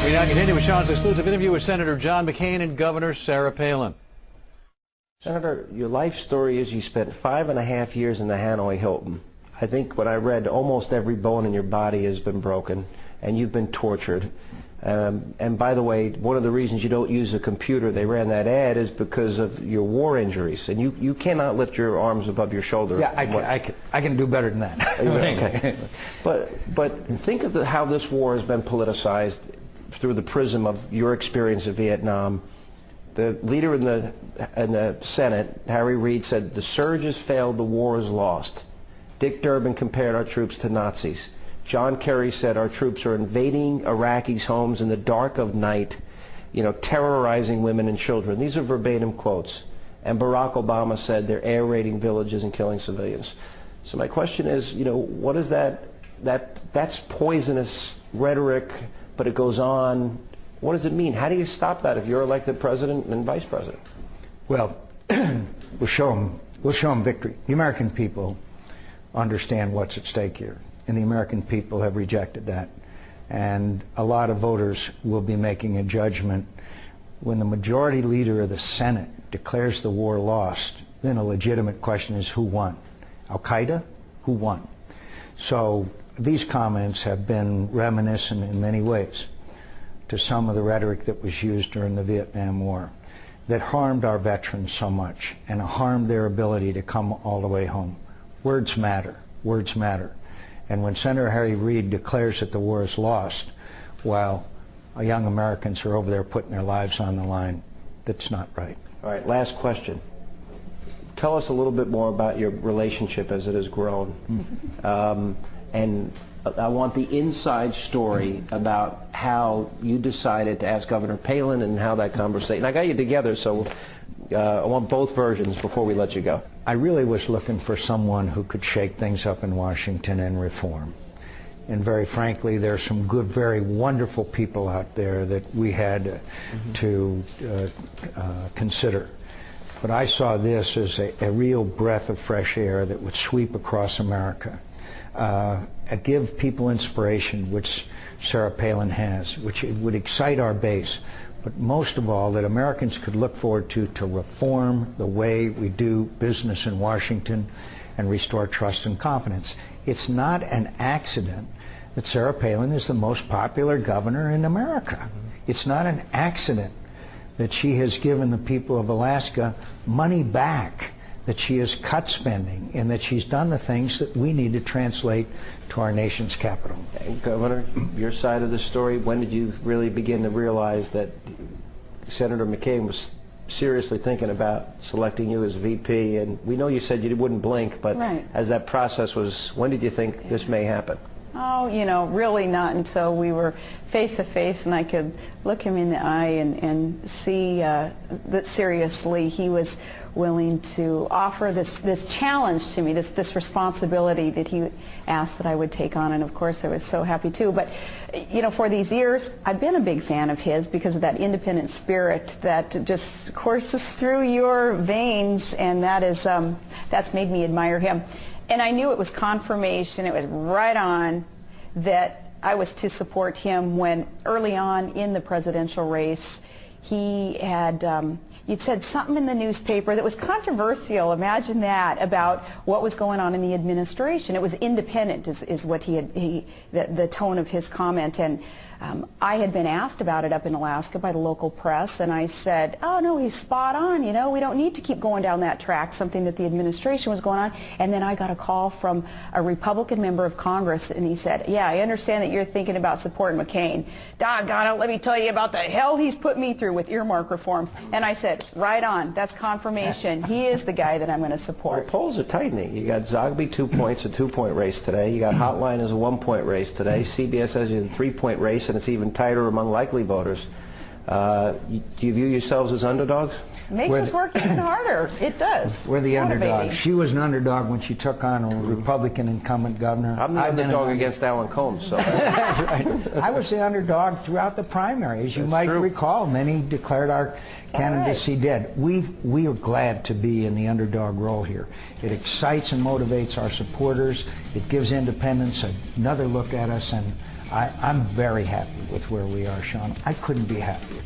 We now continue with Sean's exclusive interview with Senator John McCain and Governor Sarah Palin. Senator, your life story is you spent 5.5 years in the Hanoi Hilton. I think when I read, almost every bone in your body has been broken, and you've been tortured. And by the way, one of the reasons you don't use a computer, they ran that ad, is because of your war injuries. And you cannot lift your arms above your shoulder. Yeah, I can do better than that. Okay. But think of how this war has been politicized through the prism of your experience in Vietnam. The leader in the Senate, Harry Reid, said the surge has failed, the war is lost. Dick Durbin compared our troops to Nazis. John Kerry said our troops are invading Iraqis' homes in the dark of night, terrorizing women and children. These are verbatim quotes. And Barack Obama said they're air raiding villages and killing civilians. So my question is, what is that's poisonous rhetoric, but it goes on. What does it mean? How do you stop that if you're elected president and vice president? Well, we'll show them victory. The American people understand what's at stake here, and the American people have rejected that. And a lot of voters will be making a judgment. When the majority leader of the Senate declares the war lost, then a legitimate question is who won? Al-Qaeda? Who won? So these comments have been reminiscent in many ways to some of the rhetoric that was used during the Vietnam War that harmed our veterans so much and harmed their ability to come all the way home. Words matter. Words matter. And when Senator Harry Reid declares that the war is lost, while young Americans are over there putting their lives on the line, that's not right. All right, last question. Tell us a little bit more about your relationship as it has grown. And I want the inside story about how you decided to ask Governor Palin and how that conversation. I got you together, so I want both versions before we let you go. I really was looking for someone who could shake things up in Washington and reform. And very frankly, there are some good, very wonderful people out there that we had to consider. But I saw this as a real breath of fresh air that would sweep across America. Give people inspiration, which Sarah Palin has, which it would excite our base, but most of all that Americans could look forward to reform the way we do business in Washington and restore trust and confidence. It's not an accident that Sarah Palin is the most popular governor in America. It's not an accident that she has given the people of Alaska money back, that she has cut spending, and that she's done the things that we need to translate to our nation's capital. And Governor, your side of the story, when did you really begin to realize that Senator McCain was seriously thinking about selecting you as VP? And we know you said you wouldn't blink, but as that process was, when did you think this may happen? Oh, really not until we were face to face and I could look him in the eye and see that seriously he was willing to offer this challenge to me, this responsibility that he asked that I would take on, and of course I was so happy too. But for these years I've been a big fan of his because of that independent spirit that just courses through your veins, and that's made me admire him. And I knew it was confirmation, it was right on, that I was to support him when early on in the presidential race he had you'd said something in the newspaper that was controversial, imagine that, about what was going on in the administration. It was independent is what the tone of his comment. And I had been asked about it up in Alaska by the local press, and I said, oh no, he's spot on, we don't need to keep going down that track, something that the administration was going on. And then I got a call from a Republican member of Congress, and he said, yeah, I understand that you're thinking about supporting McCain. Doggone it, let me tell you about the hell he's put me through with earmark reforms. And I said, right on, that's confirmation. He is the guy that I'm going to support. Well, polls are tightening. You got Zogby 2 points, a 2-point race today. You got Hotline as a 1-point race today. CBS has a 3-point race, and it's even tighter among likely voters. Do you view yourselves as underdogs? It makes us work even harder. It does. We're the underdog. She was an underdog when she took on a Republican incumbent governor. I'm the underdog against Alan Combs. So. That's right. I was the underdog throughout the primary. As you might recall, many declared our candidacy dead. We are glad to be in the underdog role here. It excites and motivates our supporters. It gives independents another look at us, and I'm very happy with where we are, Sean. I couldn't be happier.